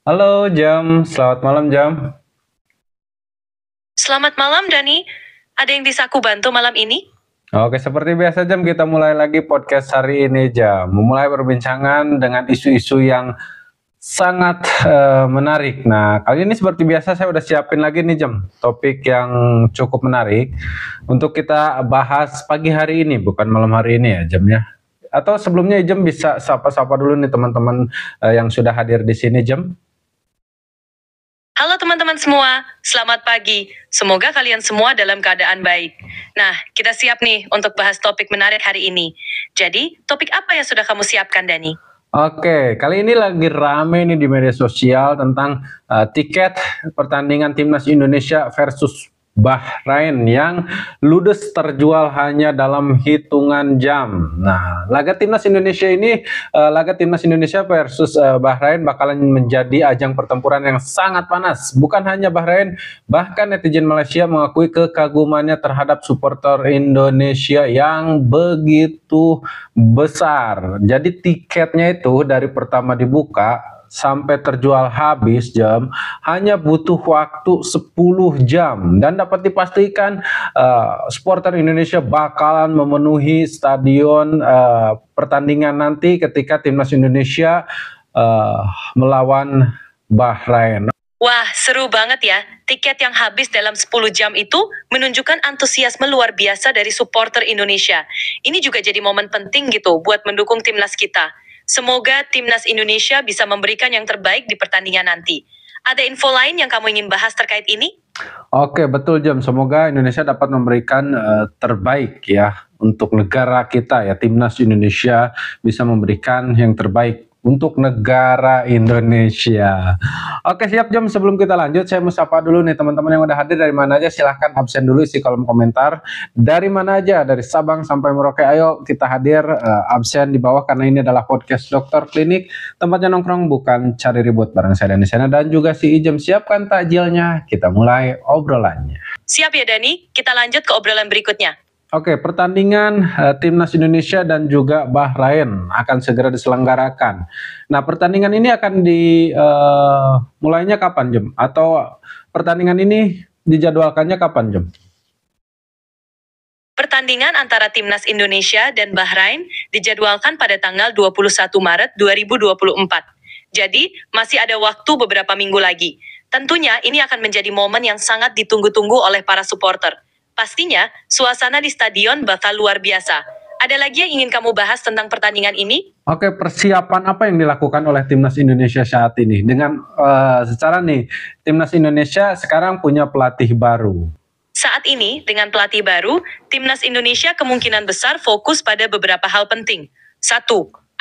Halo Jam, selamat malam Jam. Selamat malam, Dani. Ada yang bisa aku bantu malam ini? Oke, seperti biasa Jam, kita mulai lagi podcast hari ini Jam. Memulai perbincangan dengan isu-isu yang sangat menarik. Nah, kali ini seperti biasa saya udah siapin lagi nih Jam, topik yang cukup menarik untuk kita bahas pagi hari ini, bukan malam hari ini ya Jam ya. Atau sebelumnya Jam bisa sapa-sapa dulu nih teman-teman yang sudah hadir di sini Jam. Halo teman-teman semua, selamat pagi. Semoga kalian semua dalam keadaan baik. Nah, kita siap nih untuk bahas topik menarik hari ini. Jadi, topik apa yang sudah kamu siapkan, Dani? Oke, kali ini lagi rame nih di media sosial tentang tiket pertandingan Timnas Indonesia versus Bahrain yang ludes terjual hanya dalam hitungan jam. Nah, laga Timnas Indonesia versus Bahrain bakalan menjadi ajang pertempuran yang sangat panas. Bukan hanya Bahrain, bahkan netizen Malaysia mengakui kekagumannya terhadap supporter Indonesia yang begitu besar. Jadi tiketnya itu dari pertama dibuka sampai terjual habis Jam hanya butuh waktu 10 jam dan dapat dipastikan supporter Indonesia bakalan memenuhi stadion pertandingan nanti ketika Timnas Indonesia melawan Bahrain. Wah, seru banget ya. Tiket yang habis dalam 10 jam itu menunjukkan antusiasme luar biasa dari supporter Indonesia. Ini juga jadi momen penting gitu buat mendukung timnas kita. Semoga timnas Indonesia bisa memberikan yang terbaik di pertandingan nanti. Ada info lain yang kamu ingin bahas terkait ini? Oke, betul Jam. Semoga Indonesia dapat memberikan terbaik ya untuk negara kita ya. Timnas Indonesia bisa memberikan yang terbaik untuk negara Indonesia. Oke, siap Jam. Sebelum kita lanjut, saya mau sapa dulu nih teman-teman yang udah hadir dari mana aja. Silahkan absen dulu isi kolom komentar. Dari mana aja, dari Sabang sampai Merauke. Ayo kita hadir absen di bawah karena ini adalah podcast Dokter Klinik. Tempatnya nongkrong bukan cari ribut bareng saya Dani Sena dan juga si Ijem. Siapkan takjilnya. Kita mulai obrolannya. Siap ya Dani, kita lanjut ke obrolan berikutnya. Oke, pertandingan Timnas Indonesia dan juga Bahrain akan segera diselenggarakan. Nah, pertandingan ini akan mulainya kapan, Jem? Atau pertandingan ini dijadwalkannya kapan, Jem? Pertandingan antara Timnas Indonesia dan Bahrain dijadwalkan pada tanggal 21 Maret 2024. Jadi, masih ada waktu beberapa minggu lagi. Tentunya ini akan menjadi momen yang sangat ditunggu-tunggu oleh para supporter. Pastinya, suasana di stadion bakal luar biasa. Ada lagi yang ingin kamu bahas tentang pertandingan ini? Oke, persiapan apa yang dilakukan oleh Timnas Indonesia saat ini? Dengan secara nih, Timnas Indonesia sekarang punya pelatih baru. Saat ini, dengan pelatih baru, Timnas Indonesia kemungkinan besar fokus pada beberapa hal penting. 1.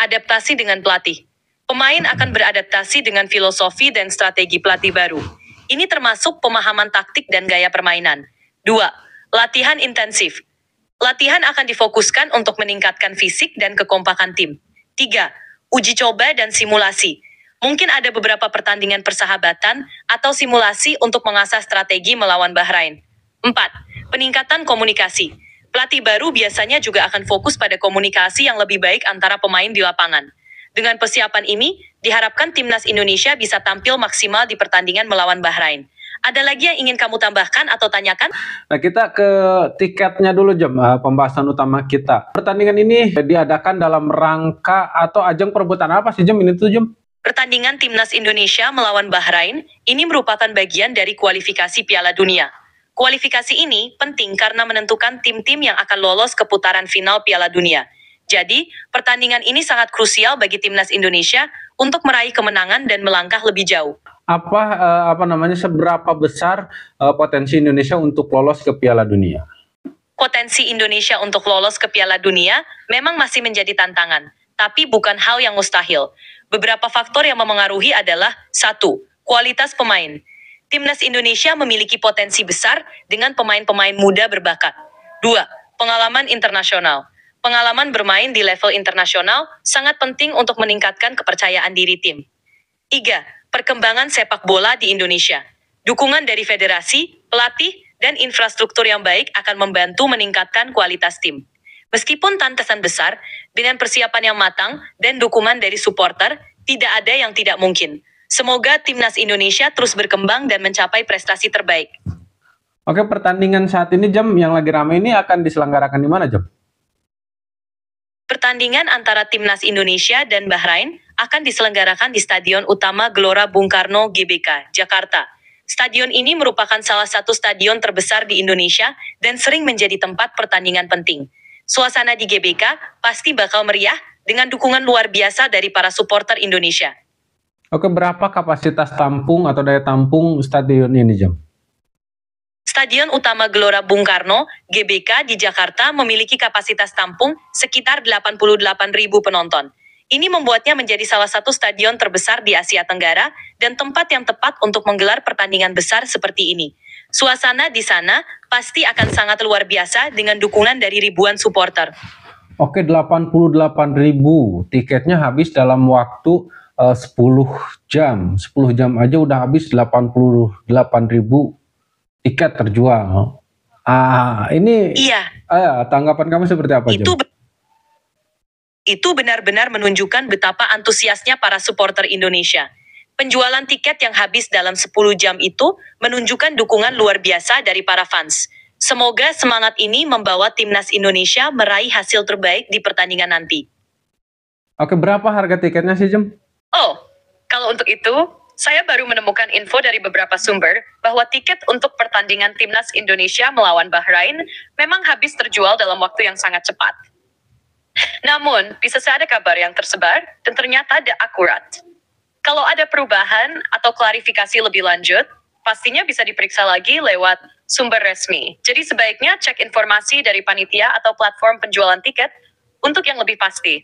Adaptasi dengan pelatih. Pemain akan beradaptasi dengan filosofi dan strategi pelatih baru. Ini termasuk pemahaman taktik dan gaya permainan. 2. Latihan intensif. Latihan akan difokuskan untuk meningkatkan fisik dan kekompakan tim. 3. Uji coba dan simulasi. Mungkin ada beberapa pertandingan persahabatan atau simulasi untuk mengasah strategi melawan Bahrain. 4. Peningkatan komunikasi. Pelatih baru biasanya juga akan fokus pada komunikasi yang lebih baik antara pemain di lapangan. Dengan persiapan ini, diharapkan Timnas Indonesia bisa tampil maksimal di pertandingan melawan Bahrain. Ada lagi yang ingin kamu tambahkan atau tanyakan? Nah, kita ke tiketnya dulu Jam, pembahasan utama kita. Pertandingan ini diadakan dalam rangka atau ajang perebutan apa sih Jam ini tuh Jam? Pertandingan Timnas Indonesia melawan Bahrain ini merupakan bagian dari kualifikasi Piala Dunia. Kualifikasi ini penting karena menentukan tim-tim yang akan lolos ke putaran final Piala Dunia. Jadi, pertandingan ini sangat krusial bagi Timnas Indonesia untuk meraih kemenangan dan melangkah lebih jauh. Seberapa besar potensi Indonesia untuk lolos ke Piala Dunia? Potensi Indonesia untuk lolos ke Piala Dunia memang masih menjadi tantangan, tapi bukan hal yang mustahil. Beberapa faktor yang memengaruhi adalah 1. Kualitas pemain. Timnas Indonesia memiliki potensi besar dengan pemain-pemain muda berbakat. 2. Pengalaman internasional. Pengalaman bermain di level internasional sangat penting untuk meningkatkan kepercayaan diri tim. 3. Perkembangan sepak bola di Indonesia. Dukungan dari federasi, pelatih, dan infrastruktur yang baik akan membantu meningkatkan kualitas tim. Meskipun tantangan besar, dengan persiapan yang matang dan dukungan dari supporter, tidak ada yang tidak mungkin. Semoga timnas Indonesia terus berkembang dan mencapai prestasi terbaik. Oke, pertandingan saat ini Jam yang lagi ramai ini akan diselenggarakan di mana Jam? Pertandingan antara timnas Indonesia dan Bahrain akan diselenggarakan di Stadion Utama Gelora Bung Karno GBK, Jakarta. Stadion ini merupakan salah satu stadion terbesar di Indonesia dan sering menjadi tempat pertandingan penting. Suasana di GBK pasti bakal meriah dengan dukungan luar biasa dari para supporter Indonesia. Oke, berapa kapasitas tampung atau daya tampung stadion ini Jam? Stadion Utama Gelora Bung Karno, GBK di Jakarta memiliki kapasitas tampung sekitar 88.000 penonton. Ini membuatnya menjadi salah satu stadion terbesar di Asia Tenggara dan tempat yang tepat untuk menggelar pertandingan besar seperti ini. Suasana di sana pasti akan sangat luar biasa dengan dukungan dari ribuan supporter. Oke, 88.000 tiketnya habis dalam waktu 10 jam. 10 jam aja udah habis 88.000 tiket terjual. Ini Iya, tanggapan kamu seperti apa Jam? itu benar-benar menunjukkan betapa antusiasnya para supporter Indonesia. Penjualan tiket yang habis dalam 10 jam itu menunjukkan dukungan luar biasa dari para fans. Semoga semangat ini membawa timnas Indonesia meraih hasil terbaik di pertandingan nanti. Oke, berapa harga tiketnya sih Jam? Oh, kalau untuk itu, saya baru menemukan info dari beberapa sumber bahwa tiket untuk pertandingan timnas Indonesia melawan Bahrain memang habis terjual dalam waktu yang sangat cepat. Namun, bisa saja ada kabar yang tersebar dan ternyata tidak akurat. Kalau ada perubahan atau klarifikasi lebih lanjut, pastinya bisa diperiksa lagi lewat sumber resmi. Jadi sebaiknya cek informasi dari panitia atau platform penjualan tiket untuk yang lebih pasti.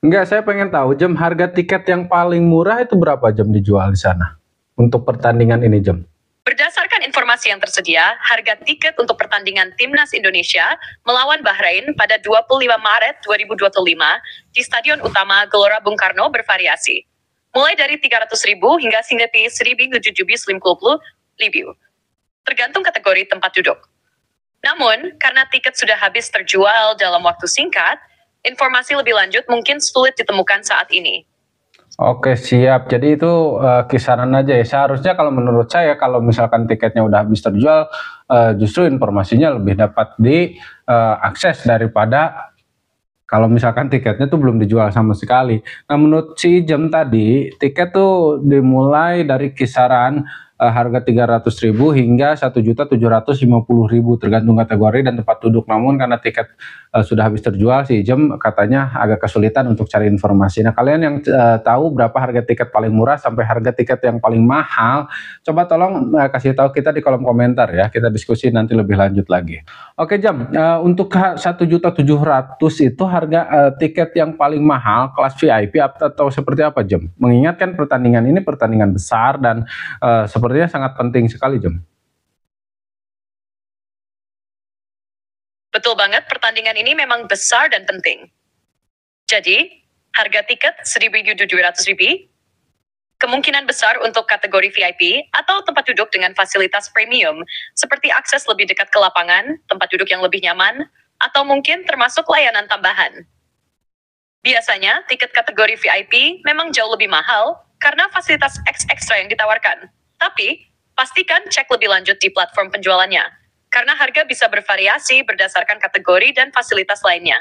Enggak, saya pengen tahu Jam, harga tiket yang paling murah itu berapa Jam dijual di sana untuk pertandingan ini Jam? Berdasarkan informasi yang tersedia, harga tiket untuk pertandingan timnas Indonesia melawan Bahrain pada 25 Maret 2025 di Stadion Utama Gelora Bung Karno bervariasi. Mulai dari 300.000 hingga 1.750 ribu, tergantung kategori tempat duduk. Namun, karena tiket sudah habis terjual dalam waktu singkat, informasi lebih lanjut mungkin sulit ditemukan saat ini. Oke, siap. Jadi itu kisaran aja ya. Seharusnya kalau menurut saya kalau misalkan tiketnya udah habis terjual, justru informasinya lebih dapat diakses daripada kalau misalkan tiketnya tuh belum dijual sama sekali. Nah, menurut si Jam tadi, tiket tuh dimulai dari kisaran harga 300.000 hingga 1.750.000 tergantung kategori dan tempat duduk. Namun karena tiket sudah habis terjual, si Jam katanya agak kesulitan untuk cari informasi. Nah, kalian yang tahu berapa harga tiket paling murah sampai harga tiket yang paling mahal, coba tolong kasih tahu kita di kolom komentar ya. Kita diskusi nanti lebih lanjut lagi. Oke Jam, untuk 1.700.000 itu harga tiket yang paling mahal kelas VIP atau seperti apa Jam? Mengingatkan pertandingan ini pertandingan besar dan sepertinya sangat penting sekali Jam. Betul banget, pertandingan ini memang besar dan penting. Jadi, harga tiket 1.700 ribu, kemungkinan besar untuk kategori VIP atau tempat duduk dengan fasilitas premium, seperti akses lebih dekat ke lapangan, tempat duduk yang lebih nyaman, atau mungkin termasuk layanan tambahan. Biasanya, tiket kategori VIP memang jauh lebih mahal karena fasilitas ekstra yang ditawarkan. Tapi, pastikan cek lebih lanjut di platform penjualannya. Karena harga bisa bervariasi berdasarkan kategori dan fasilitas lainnya.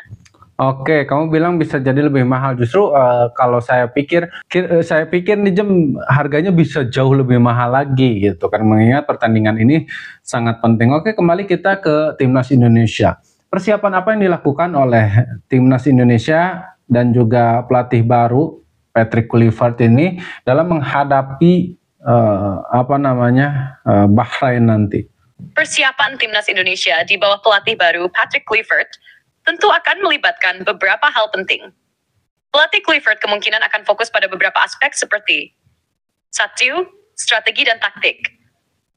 Oke, kamu bilang bisa jadi lebih mahal. Justru kalau saya pikir nih Jam harganya bisa jauh lebih mahal lagi gitu kan. Mengingat pertandingan ini sangat penting. Oke, kembali kita ke Timnas Indonesia. Persiapan apa yang dilakukan oleh Timnas Indonesia dan juga pelatih baru Patrick Kluivert ini dalam menghadapi Bahrain nanti? Persiapan timnas Indonesia di bawah pelatih baru Patrick Kluivert tentu akan melibatkan beberapa hal penting. Pelatih Kluivert kemungkinan akan fokus pada beberapa aspek seperti 1. Strategi dan taktik.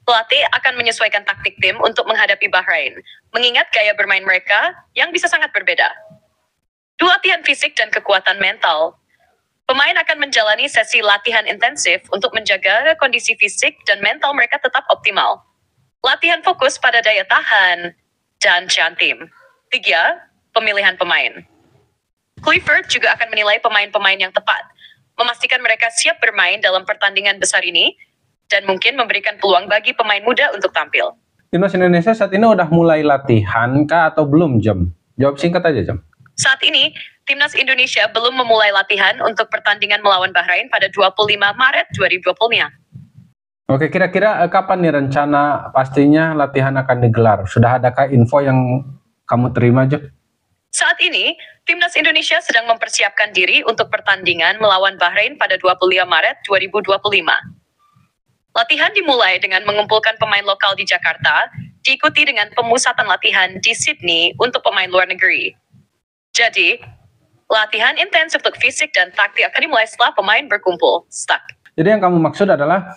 Pelatih akan menyesuaikan taktik tim untuk menghadapi Bahrain, mengingat gaya bermain mereka yang bisa sangat berbeda. 2. Latihan fisik dan kekuatan mental. Pemain akan menjalani sesi latihan intensif untuk menjaga kondisi fisik dan mental mereka tetap optimal. Latihan fokus pada daya tahan dan can tim. 3. Pemilihan pemain. Kluivert juga akan menilai pemain-pemain yang tepat. memastikan mereka siap bermain dalam pertandingan besar ini, dan mungkin memberikan peluang bagi pemain muda untuk tampil. Timnas Indonesia saat ini udah mulai latihan kah atau belum, Jam? Jawab singkat aja, Jam. Saat ini, Timnas Indonesia belum memulai latihan untuk pertandingan melawan Bahrain pada 25 Maret 2025. Oke, kira-kira kapan nih rencana pastinya latihan akan digelar? Sudah adakah info yang kamu terima, Jam? Saat ini, Timnas Indonesia sedang mempersiapkan diri untuk pertandingan melawan Bahrain pada 25 Maret 2025. Latihan dimulai dengan mengumpulkan pemain lokal di Jakarta, diikuti dengan pemusatan latihan di Sydney untuk pemain luar negeri. Jadi, latihan intensif untuk fisik dan taktik akan dimulai setelah pemain berkumpul. Jadi yang kamu maksud adalah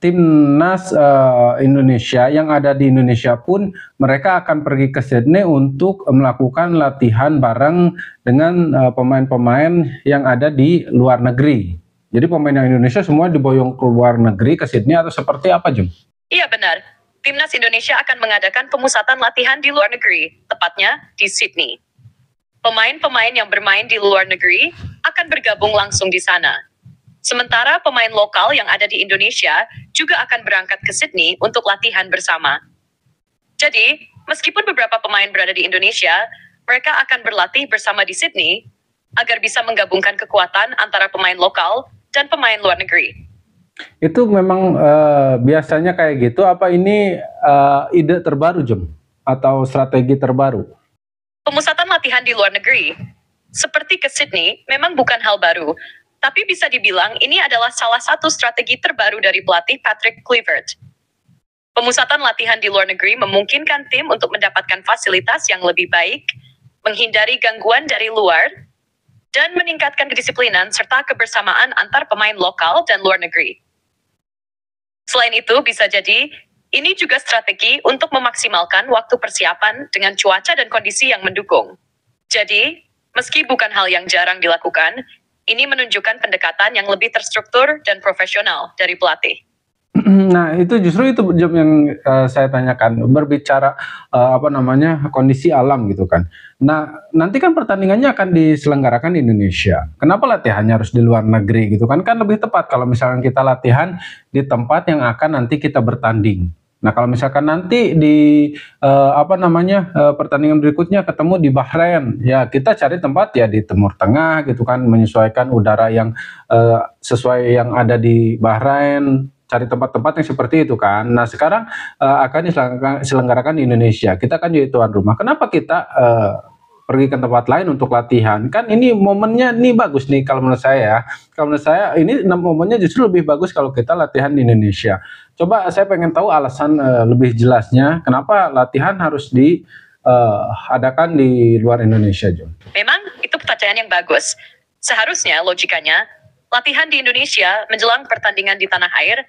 timnas Indonesia yang ada di Indonesia pun mereka akan pergi ke Sydney untuk melakukan latihan bareng dengan pemain-pemain yang ada di luar negeri. Jadi pemain yang Indonesia semua diboyong ke luar negeri ke Sydney atau seperti apa, Jum? Iya benar. Timnas Indonesia akan mengadakan pemusatan latihan di luar negeri, tepatnya di Sydney. Pemain-pemain yang bermain di luar negeri akan bergabung langsung di sana. Sementara pemain lokal yang ada di Indonesia juga akan berangkat ke Sydney untuk latihan bersama. Jadi, meskipun beberapa pemain berada di Indonesia, mereka akan berlatih bersama di Sydney agar bisa menggabungkan kekuatan antara pemain lokal dan pemain luar negeri. Itu memang biasanya kayak gitu, apa ini ide terbaru, Jum? Atau strategi terbaru? Pemusatan latihan di luar negeri, seperti ke Sydney, memang bukan hal baru. Tapi bisa dibilang ini adalah salah satu strategi terbaru dari pelatih Patrick Kluivert. Pemusatan latihan di luar negeri memungkinkan tim untuk mendapatkan fasilitas yang lebih baik, menghindari gangguan dari luar, dan meningkatkan kedisiplinan serta kebersamaan antar pemain lokal dan luar negeri. Selain itu, bisa jadi ini juga strategi untuk memaksimalkan waktu persiapan dengan cuaca dan kondisi yang mendukung. Jadi, meski bukan hal yang jarang dilakukan, ini menunjukkan pendekatan yang lebih terstruktur dan profesional dari pelatih. Nah, itu justru itu Jom yang saya tanyakan, berbicara kondisi alam gitu kan. Nah, nanti kan pertandingannya akan diselenggarakan di Indonesia. Kenapa latihannya harus di luar negeri gitu kan? Kan lebih tepat kalau misalkan kita latihan di tempat yang akan nanti kita bertanding. Nah, kalau misalkan nanti di pertandingan berikutnya ketemu di Bahrain, ya kita cari tempat ya di Timur Tengah gitu kan, menyesuaikan udara yang sesuai yang ada di Bahrain, cari tempat-tempat yang seperti itu kan. Nah, sekarang akan diselenggarakan di Indonesia. Kita kan jadi tuan rumah. Kenapa kita pergi ke tempat lain untuk latihan? Kan ini momennya nih bagus nih kalau menurut saya. Kalau menurut saya ini momennya justru lebih bagus kalau kita latihan di Indonesia. Coba saya pengen tahu alasan lebih jelasnya kenapa latihan harus diadakan di luar Indonesia, John. Memang itu pertanyaan yang bagus. Seharusnya logikanya latihan di Indonesia menjelang pertandingan di tanah air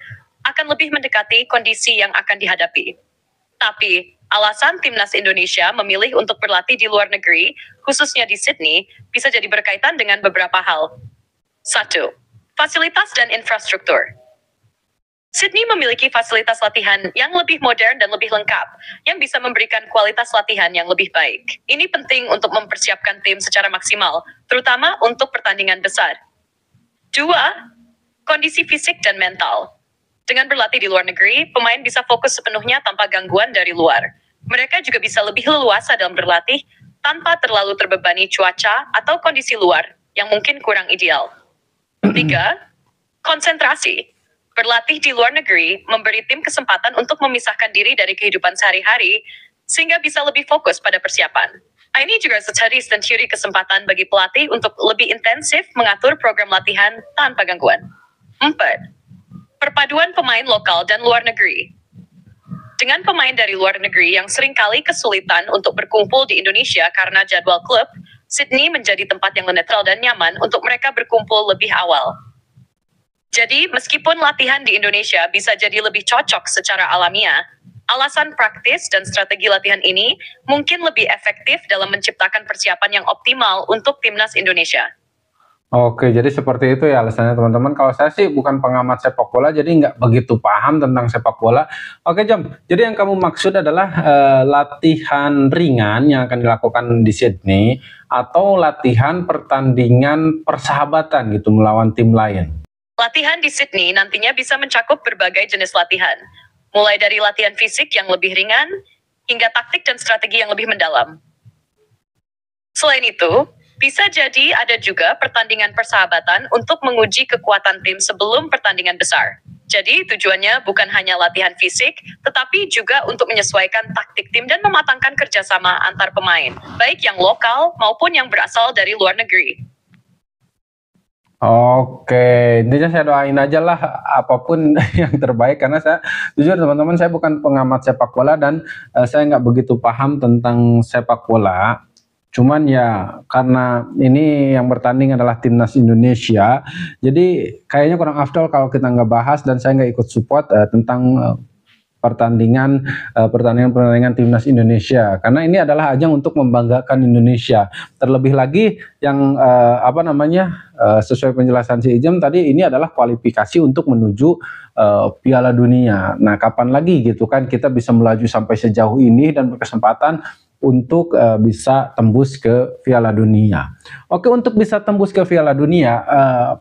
akan lebih mendekati kondisi yang akan dihadapi. Tapi, alasan Timnas Indonesia memilih untuk berlatih di luar negeri, khususnya di Sydney, bisa jadi berkaitan dengan beberapa hal. 1. Fasilitas dan infrastruktur. Sydney memiliki fasilitas latihan yang lebih modern dan lebih lengkap, yang bisa memberikan kualitas latihan yang lebih baik. Ini penting untuk mempersiapkan tim secara maksimal, terutama untuk pertandingan besar. 2. Kondisi fisik dan mental. Dengan berlatih di luar negeri, pemain bisa fokus sepenuhnya tanpa gangguan dari luar. Mereka juga bisa lebih leluasa dalam berlatih tanpa terlalu terbebani cuaca atau kondisi luar yang mungkin kurang ideal. 3. Konsentrasi. Berlatih di luar negeri memberi tim kesempatan untuk memisahkan diri dari kehidupan sehari-hari sehingga bisa lebih fokus pada persiapan. Ini juga mencuri kesempatan bagi pelatih untuk lebih intensif mengatur program latihan tanpa gangguan. 4. Perpaduan pemain lokal dan luar negeri. Dengan pemain dari luar negeri yang seringkali kesulitan untuk berkumpul di Indonesia karena jadwal klub, Sydney menjadi tempat yang netral dan nyaman untuk mereka berkumpul lebih awal. Jadi, meskipun latihan di Indonesia bisa jadi lebih cocok secara alamiah, alasan praktis dan strategi latihan ini mungkin lebih efektif dalam menciptakan persiapan yang optimal untuk Timnas Indonesia. Oke, jadi seperti itu ya alasannya teman-teman. Kalau saya sih bukan pengamat sepak bola, jadi nggak begitu paham tentang sepak bola. Oke, Jam. Jadi yang kamu maksud adalah latihan ringan yang akan dilakukan di Sydney atau latihan pertandingan persahabatan gitu melawan tim lain. Latihan di Sydney nantinya bisa mencakup berbagai jenis latihan, mulai dari latihan fisik yang lebih ringan, hingga taktik dan strategi yang lebih mendalam. Selain itu, bisa jadi ada juga pertandingan persahabatan untuk menguji kekuatan tim sebelum pertandingan besar. Jadi tujuannya bukan hanya latihan fisik, tetapi juga untuk menyesuaikan taktik tim dan mematangkan kerjasama antar pemain, baik yang lokal maupun yang berasal dari luar negeri. Oke, intinya saya doain aja lah apapun yang terbaik karena saya jujur teman-teman saya bukan pengamat sepak bola dan saya nggak begitu paham tentang sepak bola. Cuman ya karena ini yang bertanding adalah timnas Indonesia, jadi kayaknya kurang afdol kalau kita nggak bahas dan saya nggak ikut support tentang pertandingan timnas Indonesia karena ini adalah ajang untuk membanggakan Indonesia. Terlebih lagi yang sesuai penjelasan si Ijem tadi ini adalah kualifikasi untuk menuju Piala Dunia. Nah, kapan lagi gitu kan kita bisa melaju sampai sejauh ini dan berkesempatan untuk bisa tembus ke Piala Dunia. Oke, untuk bisa tembus ke Piala Dunia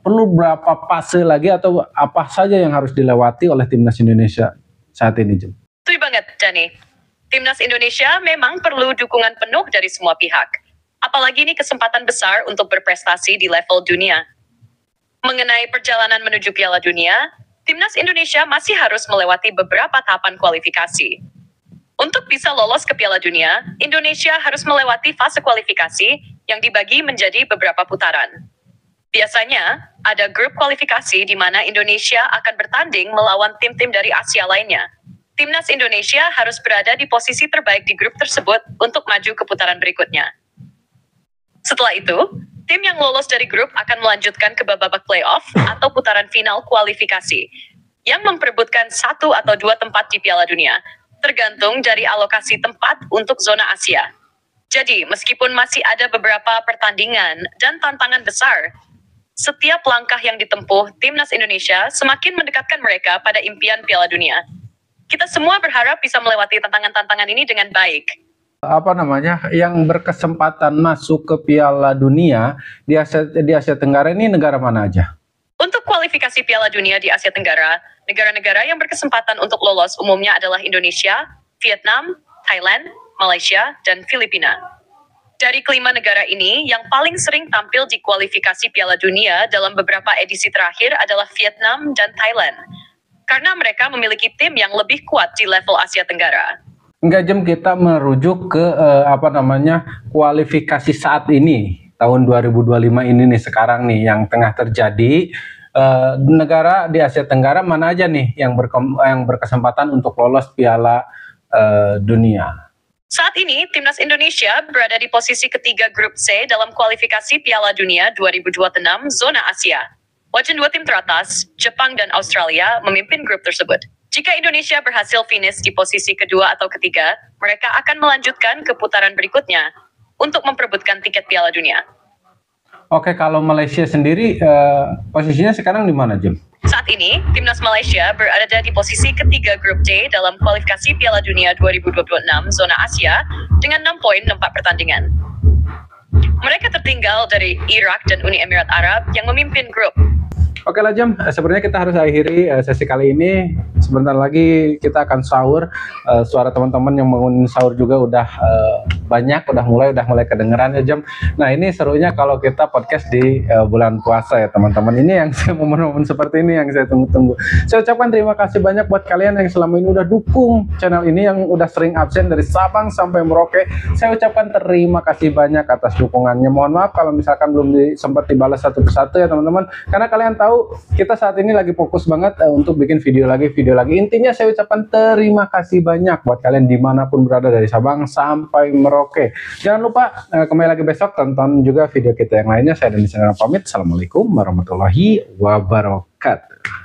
perlu berapa fase lagi atau apa saja yang harus dilewati oleh timnas Indonesia saat ini, Jem? Betul banget, Dani. Timnas Indonesia memang perlu dukungan penuh dari semua pihak. Apalagi ini kesempatan besar untuk berprestasi di level dunia. Mengenai perjalanan menuju Piala Dunia, Timnas Indonesia masih harus melewati beberapa tahapan kualifikasi. Untuk bisa lolos ke Piala Dunia, Indonesia harus melewati fase kualifikasi yang dibagi menjadi beberapa putaran. Biasanya, ada grup kualifikasi di mana Indonesia akan bertanding melawan tim-tim dari Asia lainnya. Timnas Indonesia harus berada di posisi terbaik di grup tersebut untuk maju ke putaran berikutnya. Setelah itu, tim yang lolos dari grup akan melanjutkan ke babak playoff atau putaran final kualifikasi, yang memperebutkan 1 atau 2 tempat di Piala Dunia, tergantung dari alokasi tempat untuk zona Asia. Jadi, meskipun masih ada beberapa pertandingan dan tantangan besar, setiap langkah yang ditempuh Timnas Indonesia semakin mendekatkan mereka pada impian Piala Dunia. Kita semua berharap bisa melewati tantangan-tantangan ini dengan baik. Yang berkesempatan masuk ke Piala Dunia di Asia Tenggara ini negara mana aja? Untuk kualifikasi Piala Dunia di Asia Tenggara, negara-negara yang berkesempatan untuk lolos umumnya adalah Indonesia, Vietnam, Thailand, Malaysia, dan Filipina. Dari kelima negara ini, yang paling sering tampil di kualifikasi Piala Dunia dalam beberapa edisi terakhir adalah Vietnam dan Thailand, karena mereka memiliki tim yang lebih kuat di level Asia Tenggara. Enggak, Jem, kita merujuk ke kualifikasi saat ini tahun 2025 ini nih sekarang nih yang tengah terjadi. Negara di Asia Tenggara mana aja nih yang berkesempatan untuk lolos Piala Dunia? Saat ini, Timnas Indonesia berada di posisi ketiga grup C dalam kualifikasi Piala Dunia 2026 zona Asia. Wajan 2 tim teratas, Jepang dan Australia, memimpin grup tersebut. Jika Indonesia berhasil finish di posisi kedua atau ketiga, mereka akan melanjutkan ke putaran berikutnya untuk memperebutkan tiket Piala Dunia. Oke, kalau Malaysia sendiri posisinya sekarang di mana, Jim? Saat ini, Timnas Malaysia berada di posisi ketiga grup D dalam kualifikasi Piala Dunia 2026 zona Asia dengan 6 poin 4 pertandingan. Mereka tertinggal dari Irak dan Uni Emirat Arab yang memimpin grup. Oke lah, Jam, sebenarnya kita harus akhiri sesi kali ini. Sebentar lagi kita akan sahur. Suara teman-teman yang bangun sahur juga udah banyak, udah mulai kedengeran ya, Jam. Nah, ini serunya kalau kita podcast di bulan puasa ya, teman-teman. Ini yang momen-momen seperti ini yang saya tunggu-tunggu. Saya ucapkan terima kasih banyak buat kalian yang selama ini udah dukung channel ini, yang udah sering absen dari Sabang sampai Merauke. Saya ucapkan terima kasih banyak atas dukungannya. Mohon maaf kalau misalkan belum sempat dibalas satu persatu ya, teman-teman. Karena kalian tahu kita saat ini lagi fokus banget untuk bikin video lagi. Intinya saya ucapkan terima kasih banyak buat kalian dimanapun berada dari Sabang sampai Merauke. Jangan lupa kembali lagi besok tonton juga video kita yang lainnya. Saya Denny Sendana pamit. Assalamualaikum warahmatullahi wabarakatuh.